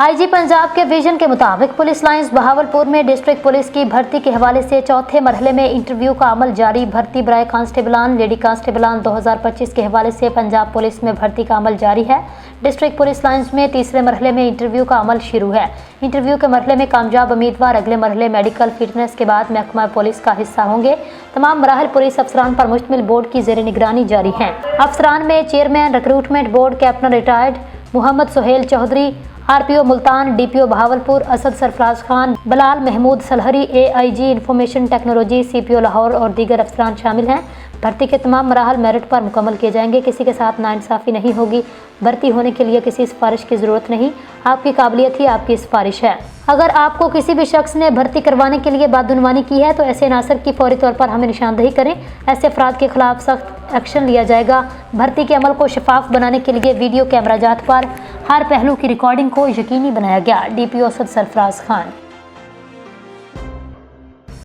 IG Punjab के vision के मुताबिक पुलिस लाइंस बहावलपुर में डिस्ट्रिक्ट पुलिस की भर्ती के हवाले से चौथे मरहले में इंटरव्यू का अमल जारी। भर्ती बराए कांस्टेबलान लेडी कांस्टेबलान 2025 के हवाले से पंजाब पुलिस में भर्ती का अमल जारी है। डिस्ट्रिक्ट पुलिस लाइंस में तीसरे मरहले में इंटरव्यू का अमल शुरू है। इंटरव्यू के मरहले में कामयाब उम्मीदवार अगले मरहले मेडिकल फिटनेस के बाद महकमा पुलिस का हिस्सा होंगे। तमाम मराहल पुलिस अफसरान पर मुश्तमिल बोर्ड की जेर निगरानी जारी है। अफसरान में chairman recruitment board captain retired Mohammad Suhail Chaudhry, RPO Multan, DPO Bahawalpur Asad Sarfaraz Khan, Bilal Mahmood Salhari, AIG information technology, CPO Lahore और दीगर अफसरान शामिल हैं। भर्ती के तमाम मराहल मेरिट पर मुकम्मल किए जाएंगे। किसी के साथ नाइंसाफ़ी नहीं होगी। भर्ती होने के लिए किसी सिफारिश की ज़रूरत नहीं, आपकी काबिलियत ही आपकी सिफारिश है। अगर आपको किसी भी शख्स ने भर्ती करवाने के लिए बदगुमानी की है तो ऐसे अनासर की फौरी तौर पर हमें निशानदेही करें। ऐसे अफराद के खिलाफ सख्त एक्शन लिया जाएगा। भर्ती के अमल को शफाफ बनाने के लिए वीडियो कैमरा जात पर हर पहलू की रिकॉर्डिंग को यकीनी बनाया गया। डीपीओ असद सरफराज खान।